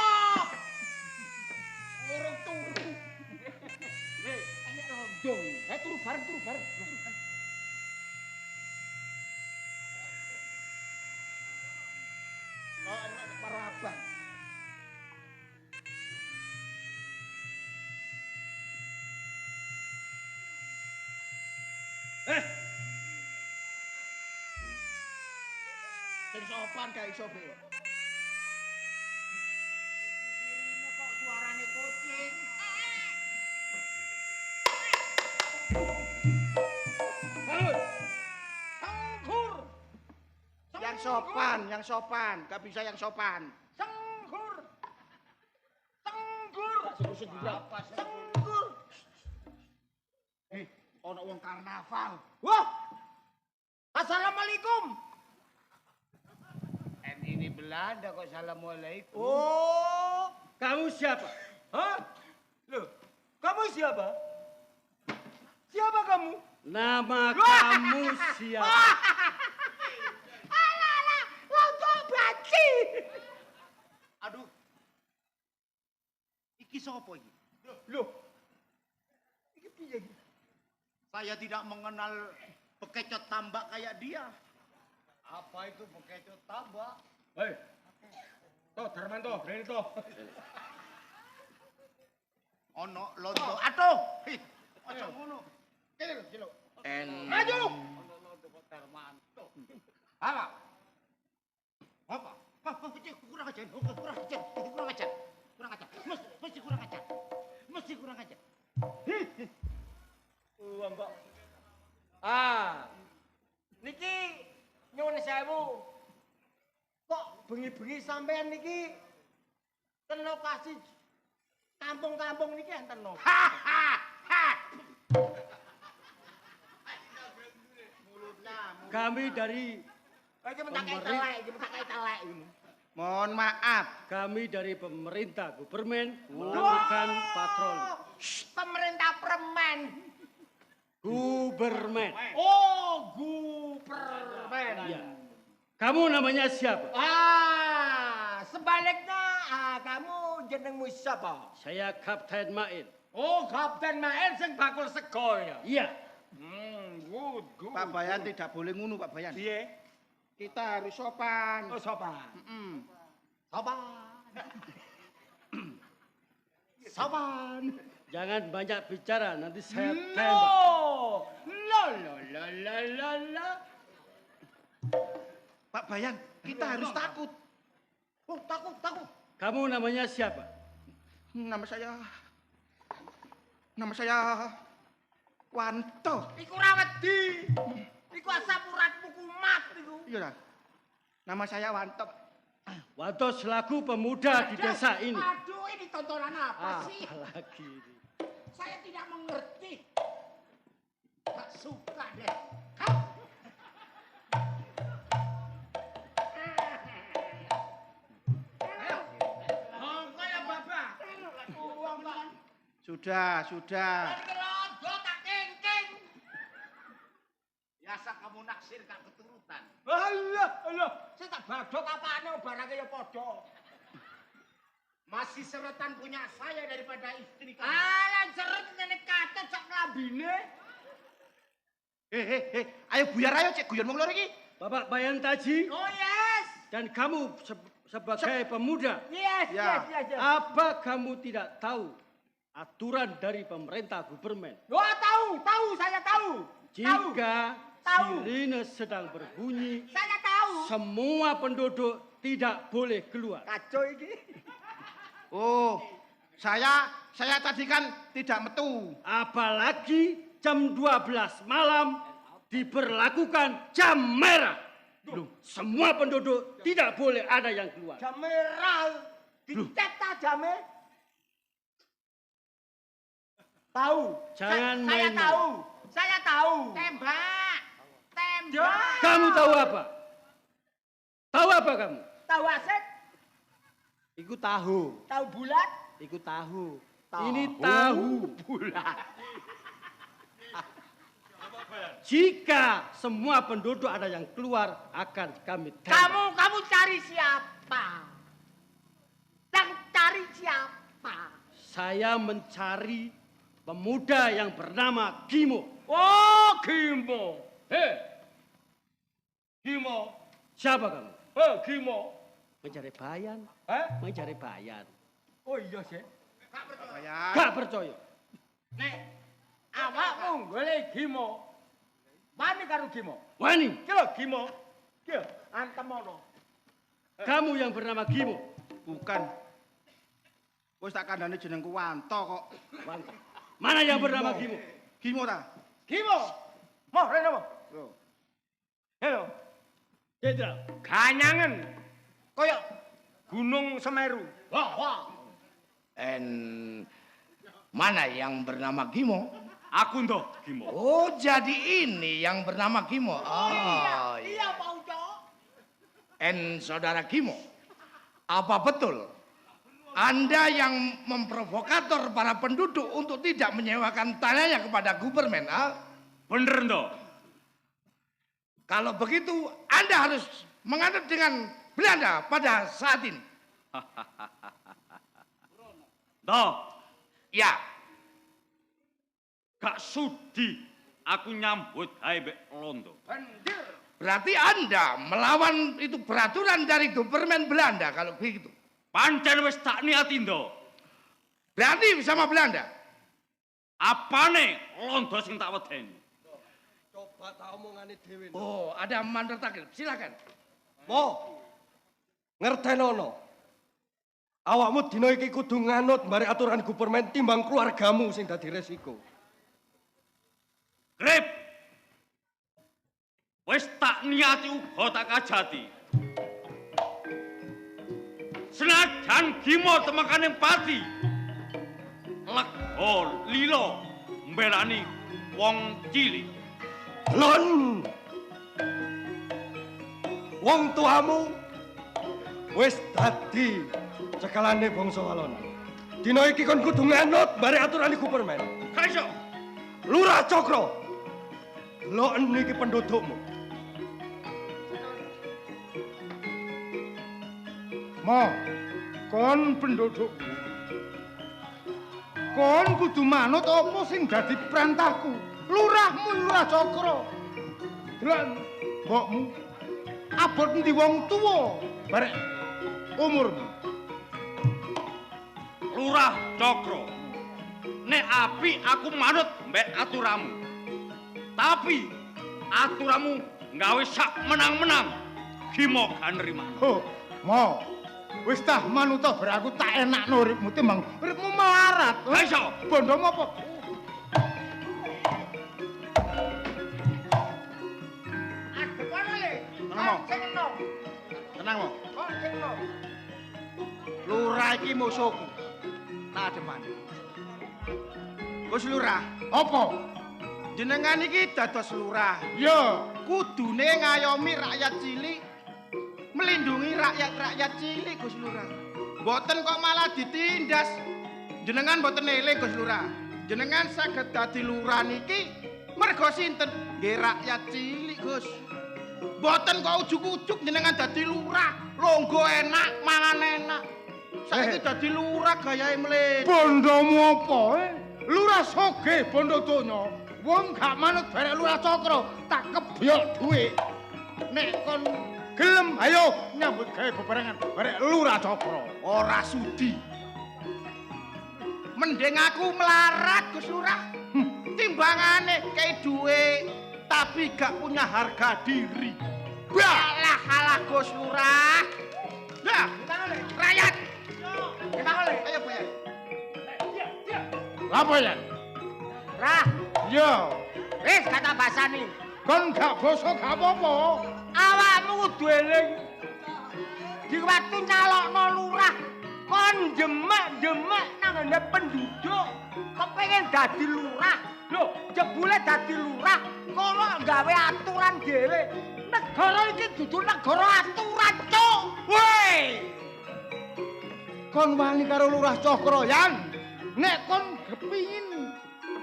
Urung turu. Enek rondong. Turu bareng. Oh, enak karo abang. Sing sopan gak iso, Be. Ini kok suarane kucing. Sengkur. Yang sopan, gak bisa yang sopan. Sengkur. Apa Sengkur. ono wong karnaval. Wah. Assalamualaikum. Ini Belanda kok assalamualaikum. Oh, kamu siapa? Hah? Loh, kamu siapa? Siapa kamu? Nama kamu siapa? Lontong baci. Aduh. Iki sapa iki? Loh, Saya tidak mengenal bekecot tambak kayak dia. Apa itu bekecot tambak? hei. Toh, Darmanto, berani toh. Ono lonto. Aduh. Hih, aja ngono. Kilo. Maju! Ono lonto kok Darmanto. Apa? Apa? Kurang ajar. bengi-bengi sampean niki ten lokasi kampung-kampung niki enten no. Kami dari Iki mentak telek, iki mentak telek iki. Mohon maaf. kami dari pemerintah Gubermen melakukan patroli. Pemerintah permen. Gubermen. Oh, Gubermen. Iya. Kamu namanya siapa? Sebaliknya kamu jenengmu siapa? Saya Kapten Main. Oh, Kapten Maen sing bakul sego ya. Iya. Good. Pak Bayan tidak boleh ngunu Pak Bayan. Piye? Kita harus sopan. Oh, sopan. Sopan. Sopan. Jangan banyak bicara, nanti saya tembak. La. Pak Bayan, kita harus takut. Oh, takut. Kamu namanya siapa? Nama saya Wanto. Iku ra wedi. Iku asapuratmu kumat iku. Iya dah. Nama saya Wanto. Wanto selaku pemuda di desa ini. Aduh, ini tontonan apa sih? Apalagi ini. Saya tidak mengerti. Tak suka deh. Sudah. Biasa kamu naksir gak keturutan. Allah. Saya tak badok apaan barangnya ya podo. Masih seretan punya saya daripada istri kamu. Alah seret nenek katut sak lambine. Ayo buyar ayo cek guyon wong loro iki. Bapak Bayan Taji Oh yes. dan kamu sebagai pemuda, Yes. apa kamu tidak tahu aturan dari pemerintah Gubermen? Oh tahu, saya tahu. Jika Tahu. sirine sedang berbunyi, Saya tahu. semua penduduk tidak boleh keluar. Kacau ini. Oh, saya tadi kan tidak metu. Apalagi jam 12 malam diberlakukan jam merah. Loh, semua penduduk tidak boleh ada yang keluar. Jam merah. Dicet ta jame. Tahu. Jangan Saya main-main. tahu. Tembak. Kamu tahu apa? Tahu apa kamu? Tahu aset, Iku tahu. tahu bulat. Iku tahu. Ini tahu bulat. Jika semua penduduk ada yang keluar, akan kami tembak. Kamu cari siapa? Yang cari siapa? Saya mencari pemuda yang bernama Gimo. Oh, Gimo. Gimo. Siapa kamu? Gimo. Mencari bayan. Mencari bayan. Oh iya sih. Bayan. Gak percaya. Nek awakmu golek Gimo. Wani karo Gimo. Wani, Ki lho Gimo. Ki antem ono. kamu yang bernama Gimo. Bukan. Wis tak kandhane jenengku Wanto kok. Wani. Mana yang bernama Gimo? Gimo ta? Gimo. Mo rene mo. Yo. Halo. Jenderal. Ganyangen. Koyo Gunung Semeru. Wah. Mana yang bernama Gimo? Aku ndoh Gimo. Oh, jadi ini yang bernama Gimo. Oh, Iya, Pak Uco. Saudara Gimo, apa betul Anda yang memprovokator para penduduk untuk tidak menyewakan tanahnya kepada Gubermen? Bener ndoh. Kalau begitu, Anda harus mengadep dengan Belanda pada saat ini. Ndoh, Ya, gak sudi aku nyambut gawe mbek Londo. berarti Anda melawan itu peraturan dari Gubermen Belanda kalau begitu. Pancen wis tak niati ndoh. Berarti sama Belanda. Apane Londo sing tak wedeni? Coba tak omongane dhewe. Oh, ada mandor takil. Silakan. Mo. Ngertenono. Awakmu dina iki kudu nganut mbare aturan Gubermen timbang keluargamu sing dadi resiko. Grip. Wis tak niati uga tak kajati. Senajan Gimo temekaning pati. Lega lilo mbelani wong cilik. Lon. Wong tuamu wis dadi cekelane bangsa Walanda. Dina iki kon kudu nganut bare aturane Gupermen. Kaiso. Lurah Cokro. Lo niki pendudukmu. Mo, kon pendudukku. Kon kudu manut apa sing dadi perintahku. Lurahmu Lurah Cokro. Delok mbokmu. Abot endi wong tuwa barek umurmu. Lurah Cokro. Nek api aku manut mbek aturamu. Tapi aturamu nggawe sak menang-menang. Gimo gak nrimo. Ho, Mo. Wis tah manut bar aku tak enakno uripmu timbang uripmu melarat. Kaiso. Bondomu apa? Tenang, Mo. Lurah iki musuhku. Tak deman. Gus Lurah, apa? Jenengan iki dados lurah. Ya, kudune ngayomi rakyat cilik, melindungi rakyat-rakyat cilik, Gus Lurah. Mboten kok malah ditindas. Jenengan mboten eling, Gus Lurah. Jenengan saged dadi lurah niki mergo sinten? Nggih rakyat cilik, Gus. Mboten kok ujug-ujug jenengan dadi lurah, longgo enak, mangan enak. Saiki dadi lurah gayahe mleh. Bondomu apa, Lurah soge bondo donya. Wong gak manut barek Lurah Cokro, tak kebyok dhuwit. Nek kon gelem, ayo nyambut gawe bebarengan barek Lurah Cokro. Ora sudi. Mending aku melarat, Gus Lurah. Timbangane kei dhuwit tapi gak punya harga diri. Alah Gus Lurah. Nah, rakyat. Kita oleh. Ayo, Boyan. Apa ya? Rah, Yo, wis kata basani. kon gak bosok gak apa-apa. Awakmu kudu eling. Di waktu nyalokno lurah, kon jemek-jemek nang ngene penduduk. Kepengin dadi lurah. Lho, jebule dadi lurah, kono gawe aturan dhewe. Negara iki dudu negara aturan, Cuk. Woi! Kon wani karo Lurah Cokro, Yan. Nek kon kepingin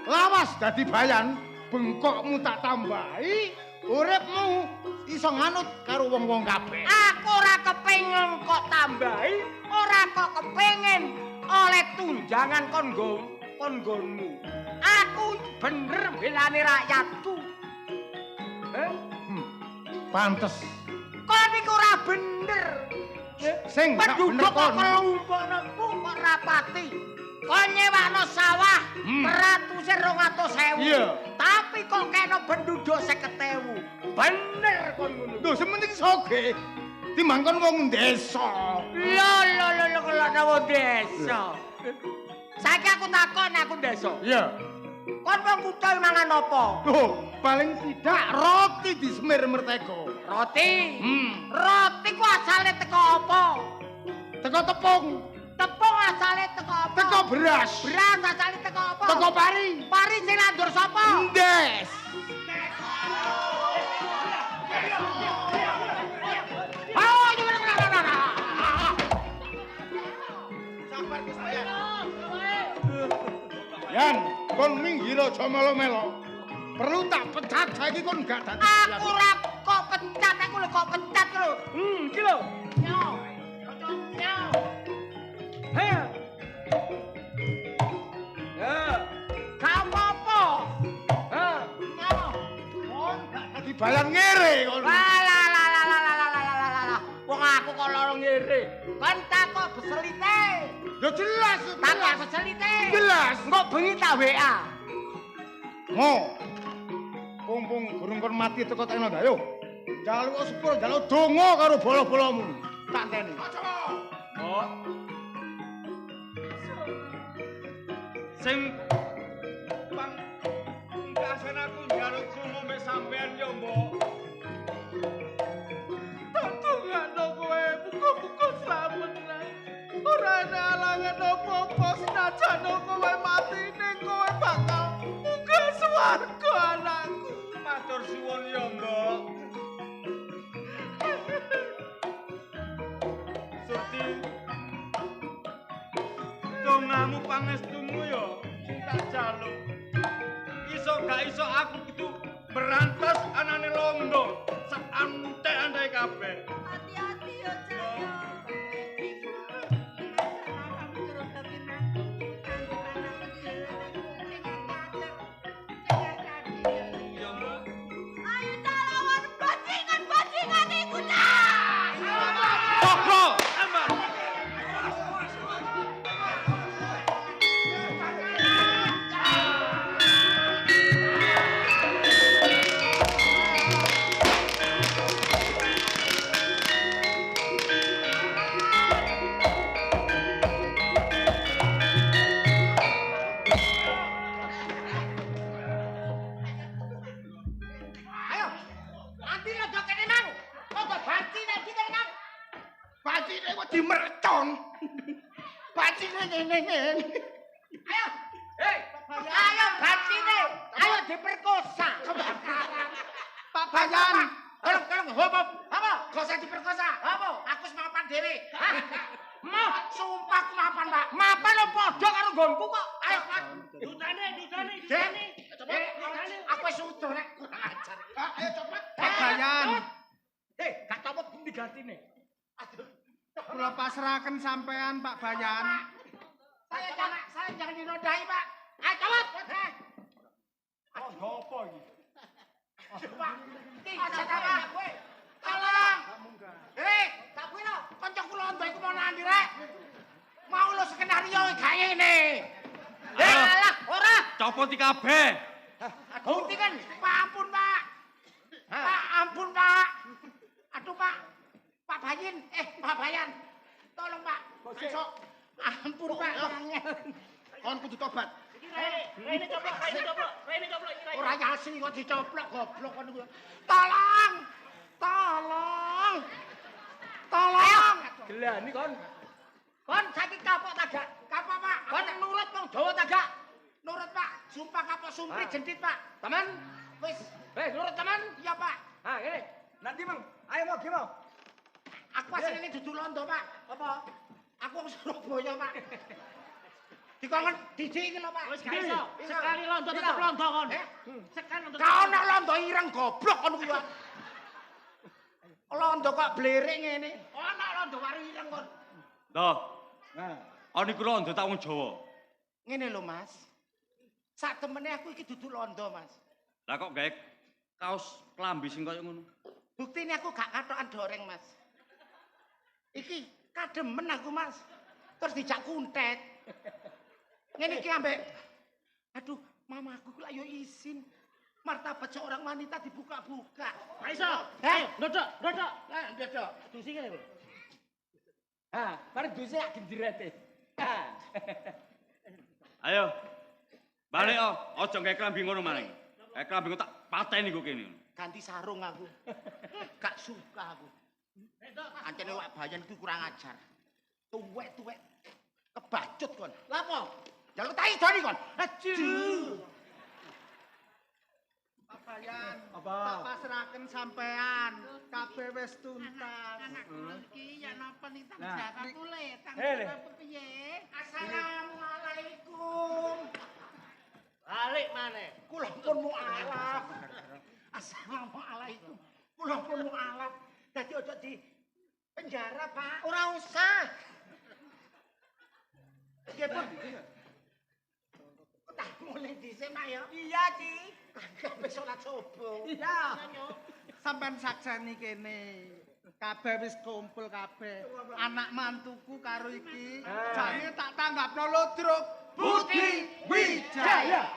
lawas dadi bayan, bengkokmu tak tambahi, uripmu iso nganut karo wong-wong kabeh. Aku ora kepengin kok tambahi, ora kok kepengin oleh tunjangan kon-gonmu. Aku bener belani rakyatku. Pantes. Kon iku ora bener. Sing gak bener penduduk kok kon. kelumpukku kok rapati. Kon nyewakno sawah 200.000. Iya. Tapi kok kena penduduk 50.000. Bener kon ngono. Lho, sementing soge. Timbang kon wong desa. Lho kok wong desa. Saiki aku takon aku desa. Iya. Kon wong kutha mangan apa? Loh, paling tidak roti di Semir Mertego. Roti. Roti ku asale teko apa? Teko tepung, Tepung asale teko apa? teko beras, Beras asale teko apa? teko pari. Pari sing nandur sapa? Ndes. Oh, Sabar Gus Bayan. Yan, kon minggir aja melo-melo. Perlu tak pecat saiki kon gak dadi. aku ora kok pecat aku lho kok pecat lho. Iki lho. Nyo. Nyo. He. Ya. Gak apa-apa. Ha. Nyo. Kon gak dadi bayan ngere kon. Lah. Wong aku kok loro ngere. Kon takok beselite. Ya jelas. Takok beselite. Jelas. Engko bengi tak WA. Mo. Pung gurung kon mati teko tekno ayo. Jaluk sepur, jaluk donga karo bola-bolamu. Tak enteni. Oh. Sing pungkasan aku njaluk krungu mek sampean yo, Mbok. Tunggu kowe, muga-muga slamet, Rai. Matur suwun ya, Mbok. Surti. Dongamu pangestumu ya sing tak jaluk. Iso gak iso aku gitu berantas anane londo. Sak antek-antek kabeh. Hati-hati ya, Jaya. Ya, Mbok. Ayo lawan bajingan iku cah. Cokro, embar. Ayo. Nanti lo do kene nang. Kok banci nek iki nang. Bacine kok dimercon. Bacine ngene. Ayo. Hei, ayo bacine. Ayo diperkosa. Pak Bayan. Tolong, hop. Apa? Gak usah diperkosa. Apa? Aku wis mapan dhewe. Hah? Mau sumpah aku mapan, Pak. Mapan lo padha karo nggonku kok. Ayo, Pak. Dutane. Aku wis utuh rek. Ajar. Ayo cepet. Pak Bayan. Gak copot bumi gantine. Aduh. Kula pasrahaken sampean Pak Bayan. Saya jangan dinodai, Pak. Ayo cepet. Apa iki? Pak, aja apa kowe. Tolong. Tak kuwi lho, kanca kula ndok iku mau nandi rek. Mau lo skenario gak ngene. Alah, ora. Copot iki kabeh. Bukti kan, Pak ampun, Pak. Pak ampun, Pak. Aduh, Pak. Pak Bayan. Tolong, Pak. Besok. Ampun, Pak. Kon kudu tobat. Rene coplok. Ora yasi kok dicoplok goblok kon niku. Tolong. Gelani kon. Kon saiki kapok ta gak? Kapok, Pak. Kon nurut wong Jawa ta gak? Nurut, Pak. Sumpah kapok sumpri jendit, Pak. Teman. Wis. Nurut teman. Iya, Pak. Ha, ngene. Nanti, Mang. Ayo mau gimana? Aku asline dudu londo, Pak. Apa? Aku wong Surabaya, Pak. Dikongkon dijik iki lho, Pak. Wis gak iso. Sekali londo tetep londo kon. Sekali londo. Ka ono londo ireng goblok kon kuwi. Londo kok blerik ngene. Ono londo karo ireng kon. Loh. Nah, niku londo tak wong Jawa. Ngene lho, Mas. Sak temene aku iki dudu londo, Mas. Lah kok gawe kaos klambi sing kaya ngono? Buktine aku gak katokan doreng, Mas. Iki kademen aku, Mas. Terus dijak kuntet. Ngene iki ambek aduh, mamaku ku lak yo izin. Martabat seorang wanita dibuka-buka. Gak iso. Ayo, ndodok. Lah, ndodok. Dusi kene lho. Ha, bareng dusi lak gendirete. Ayo. Balik aja gawe klambi ngono maning. Klambi tak pateni kok kene. Ganti sarung aku. Gak suka aku. Ancene wak Bayan itu kurang ajar. Tuwek-tuwek kebacut kon. Lah apa? Jaluk tai doni kon. Aduh. Pak Bayan. Tak pasrahaken sampean. Kabeh wis tuntas. Anakku iki ya napa ning tang Jakarta tule, tang piye? Assalamualaikum. Balik maneh. Kula pun mualaf. Assalamualaikum. Kula pun mualaf. Dadi ojo di penjara, Pak. Ora usah. Nggih, Pun. Tak mulai dhisik, Mak ya. Iya, Ci. Kabeh salat subuh. Iya. Sampean sakseni kene. Kabeh wis kumpul kabeh. Anak mantuku karo iki jane tak tanggapno Lodrok Budi Wijaya.